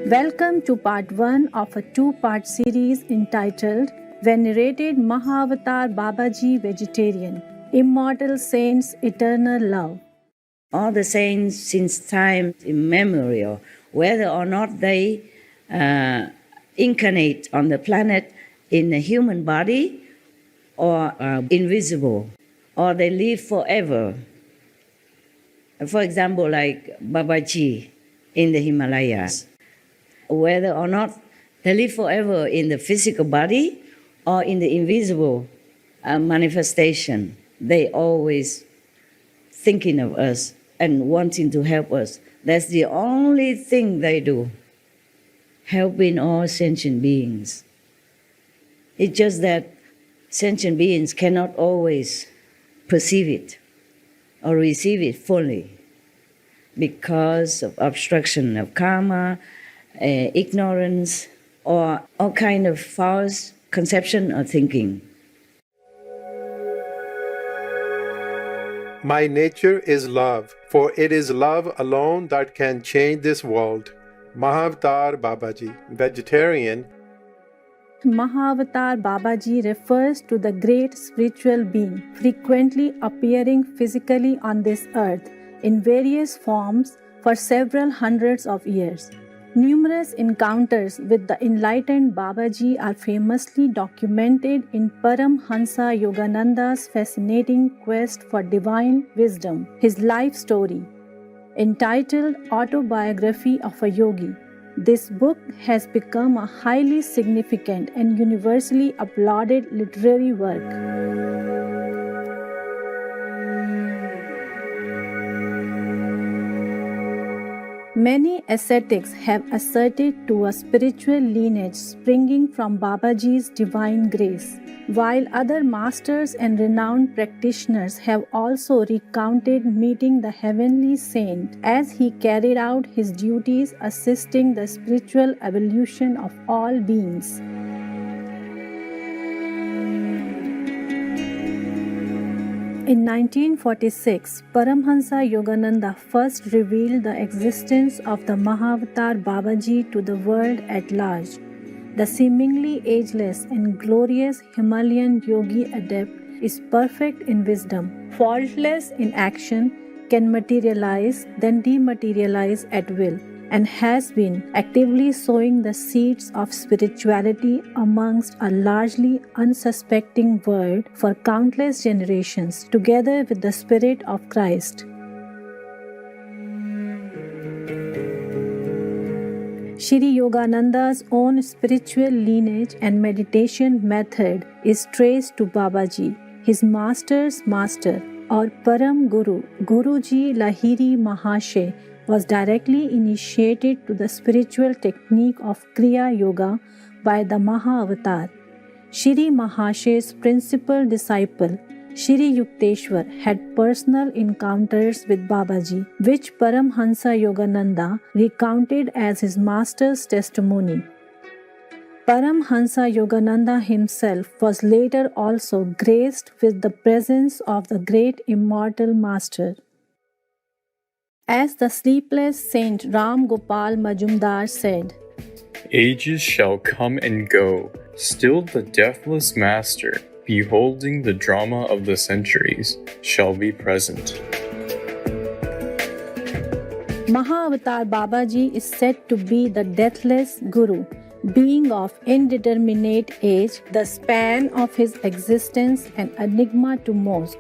Welcome to part 1 of a two-part series entitled Venerated Mahavatar Babaji Vegetarian, Immortal Saints, Eternal Love. All the saints since time immemorial, whether or not they incarnate on the planet in a human body or invisible, or they live forever. For example, like Babaji in the Himalayas, whether or not they live forever in the physical body or in the invisible manifestation, they always thinking of us and wanting to help us. That's the only thing they do, helping all sentient beings. It's just that sentient beings cannot always perceive it or receive it fully because of obstruction of karma, ignorance, or all kind of false conception or thinking. My nature is love, for it is love alone that can change this world. Mahavatar Babaji, vegetarian. Mahavatar Babaji refers to the great spiritual being frequently appearing physically on this earth in various forms for several hundreds of years. Numerous encounters with the enlightened Babaji are famously documented in Paramhansa Yogananda's fascinating quest for divine wisdom, his life story, entitled Autobiography of a Yogi. This book has become a highly significant and universally applauded literary work. Many ascetics have asserted to a spiritual lineage springing from Babaji's divine grace, while other masters and renowned practitioners have also recounted meeting the heavenly saint as he carried out his duties assisting the spiritual evolution of all beings. In 1946, Paramhansa Yogananda first revealed the existence of the Mahavatar Babaji to the world at large. The seemingly ageless and glorious Himalayan yogi adept is perfect in wisdom, faultless in action, can materialize, then dematerialize at will, and has been actively sowing the seeds of spirituality amongst a largely unsuspecting world for countless generations, together with the Spirit of Christ. Shri Yogananda's own spiritual lineage and meditation method is traced to Babaji, his master's master, or Param Guru, Guruji Lahiri Mahashay, was directly initiated to the spiritual technique of Kriya Yoga by the Mahavatar. Shri Mahashay's principal disciple, Shri Yukteswar, had personal encounters with Babaji, which Paramhansa Yogananda recounted as his master's testimony. Paramhansa Yogananda himself was later also graced with the presence of the great immortal master. As the sleepless Saint Ram Gopal Majumdar said, "Ages shall come and go, still the deathless master, beholding the drama of the centuries, shall be present." Mahavatar Babaji is said to be the deathless Guru, being of indeterminate age, the span of his existence an enigma to most.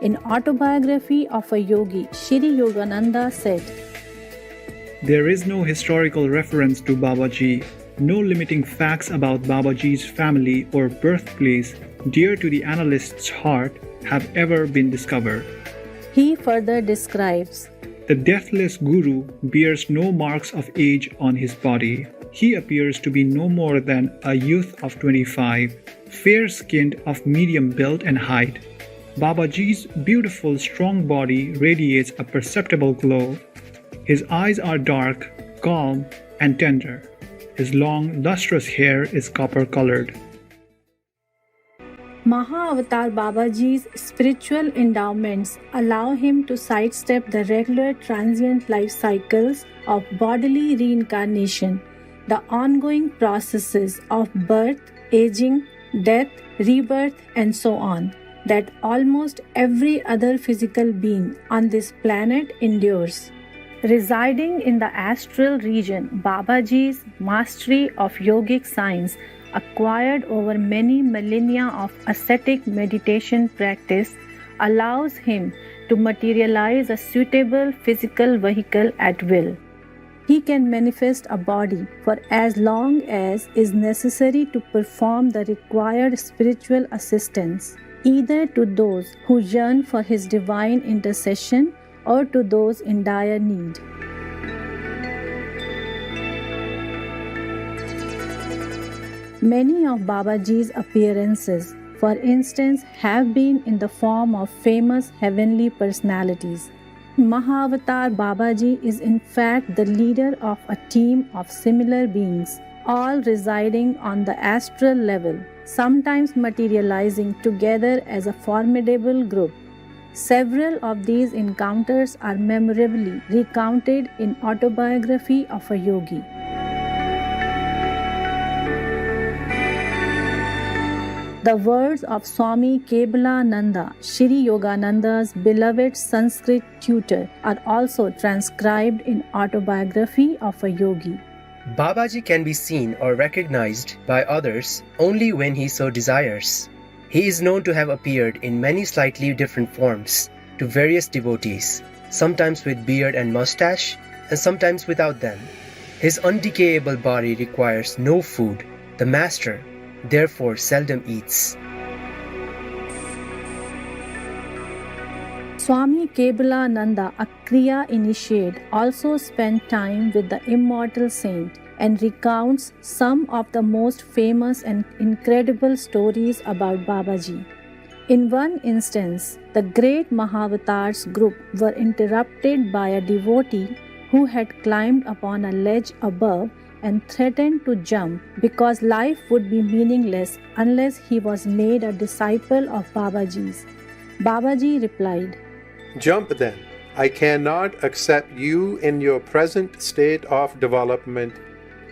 In Autobiography of a Yogi, Shri Yogananda said, "There is no historical reference to Babaji, no limiting facts about Babaji's family or birthplace dear to the analyst's heart have ever been discovered." He further describes, "The deathless Guru bears no marks of age on his body. He appears to be no more than a youth of 25, fair-skinned of medium build and height. Babaji's beautiful, strong body radiates a perceptible glow. His eyes are dark, calm, and tender. His long, lustrous hair is copper-colored." Mahavatar Babaji's spiritual endowments allow him to sidestep the regular transient life cycles of bodily reincarnation the ongoing processes of birth, aging, death, rebirth, and so on, that almost every other physical being on this planet endures. Residing in the astral region, Babaji's mastery of yogic science, acquired over many millennia of ascetic meditation practice, allows him to materialize a suitable physical vehicle at will. He can manifest a body for as long as is necessary to perform the required spiritual assistance, either to those who yearn for his divine intercession or to those in dire need. Many of Babaji's appearances, for instance, have been in the form of famous heavenly personalities. Mahavatar Babaji is in fact the leader of a team of similar beings, all residing on the astral level, sometimes materializing together as a formidable group. Several of these encounters are memorably recounted in Autobiography of a Yogi. The words of Swami Kebalananda, Shri Yogananda's beloved Sanskrit tutor, are also transcribed in Autobiography of a Yogi. Babaji can be seen or recognized by others only when he so desires. He is known to have appeared in many slightly different forms to various devotees, sometimes with beard and mustache, and sometimes without them. His undecayable body requires no food. The master, therefore, seldom eats. Swami Kebalananda, a Kriya initiate, also spent time with the immortal saint and recounts some of the most famous and incredible stories about Babaji. In one instance, the great Mahavatars group were interrupted by a devotee who had climbed upon a ledge above and threatened to jump because life would be meaningless unless he was made a disciple of Babaji's. Babaji replied, "Jump then. I cannot accept you in your present state of development."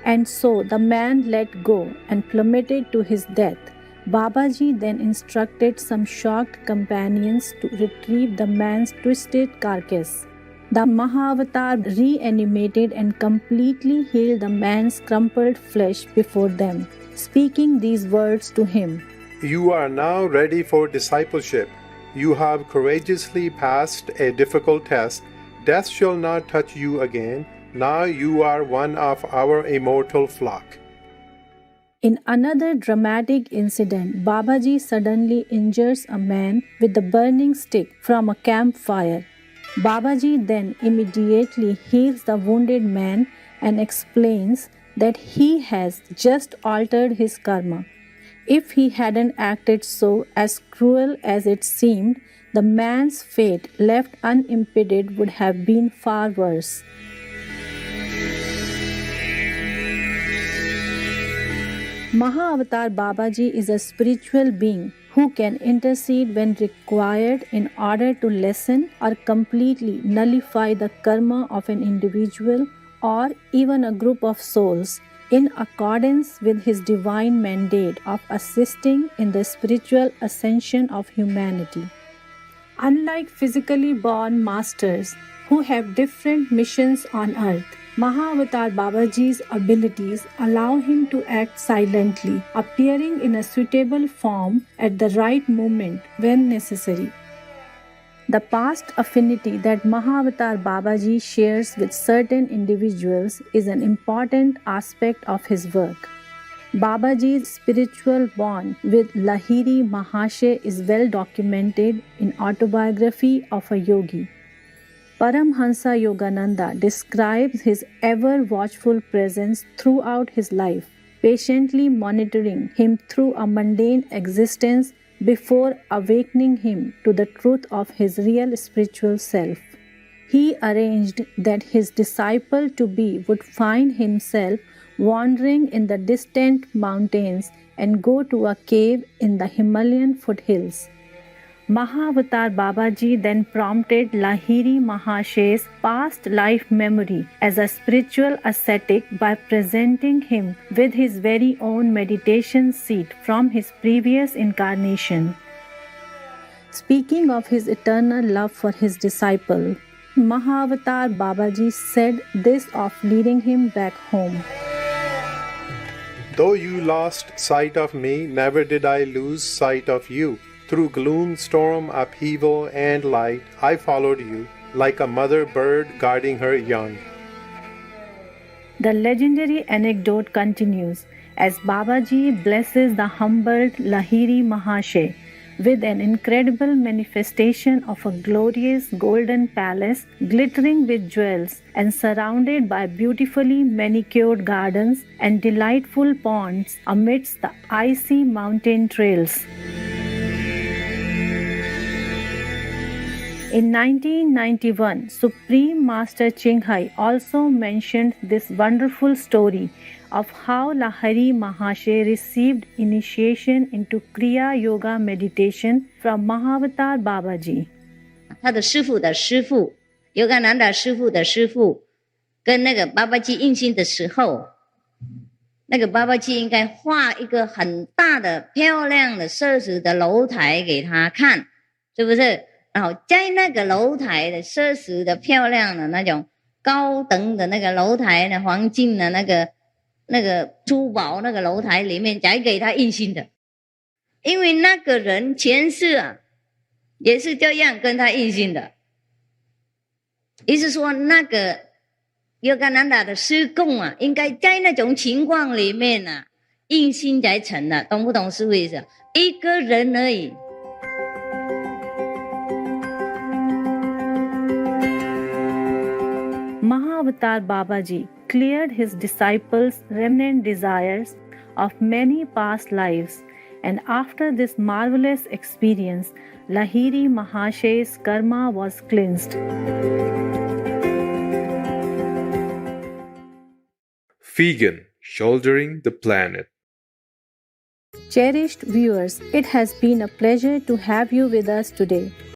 And so the man let go and plummeted to his death. Babaji then instructed some shocked companions to retrieve the man's twisted carcass. The Mahavatar reanimated and completely healed the man's crumpled flesh before them, speaking these words to him: "You are now ready for discipleship. You have courageously passed a difficult test. Death shall not touch you again. Now you are one of our immortal flock." In another dramatic incident, Babaji suddenly injures a man with a burning stick from a campfire. Babaji then immediately heals the wounded man and explains that he has just altered his karma. If he hadn't acted so as cruel as it seemed, the man's fate left unimpeded would have been far worse. Mahavatar Babaji is a spiritual being who can intercede when required in order to lessen or completely nullify the karma of an individual or even a group of souls, in accordance with his divine mandate of assisting in the spiritual ascension of humanity. Unlike physically born masters who have different missions on earth, Mahavatar Babaji's abilities allow him to act silently, appearing in a suitable form at the right moment when necessary. The past affinity that Mahavatar Babaji shares with certain individuals is an important aspect of his work. Babaji's spiritual bond with Lahiri Mahasaya is well documented in Autobiography of a Yogi. Paramhansa Yogananda describes his ever watchful presence throughout his life, patiently monitoring him through a mundane existence before awakening him to the truth of his real spiritual self. He arranged that his disciple to be would find himself wandering in the distant mountains and go to a cave in the Himalayan foothills. Mahavatar Babaji then prompted Lahiri Mahashay's past life memory as a spiritual ascetic by presenting him with his very own meditation seat from his previous incarnation. Speaking of his eternal love for his disciple, Mahavatar Babaji said this of leading him back home. Though you lost sight of me, never did I lose sight of you. Through gloom, storm, upheaval, and light, I followed you, like a mother bird guarding her young. The legendary anecdote continues as Babaji blesses the humbled Lahiri Mahashay with an incredible manifestation of a glorious golden palace glittering with jewels and surrounded by beautifully manicured gardens and delightful ponds amidst the icy mountain trails. In 1991, Supreme Master Chinghai also mentioned this wonderful story of how Lahiri Mahashay received initiation into Kriya Yoga meditation from Mahavatar Babaji. 他的师父的师父，尤嘎南达师父的师父，跟那个巴巴基印心的时候，那个巴巴基应该画一个很大的、漂亮的设施的楼台给他看，是不是？然后在那个楼台的设施的漂亮的那种高等的那个楼台的黄金的那个珠宝那个楼台里面才给他印心的，因为那个人前世啊也是这样跟他印心的，意思说那个尤嘎南达的师供啊，应该在那种情况里面啊印心才成了，懂不懂师父意思？一个人而已。Mahavatar Babaji cleared his disciples' remnant desires of many past lives, and after this marvelous experience, Lahiri Mahashay's karma was cleansed. Vegan, shouldering the planet. Cherished viewers, it has been a pleasure to have you with us today.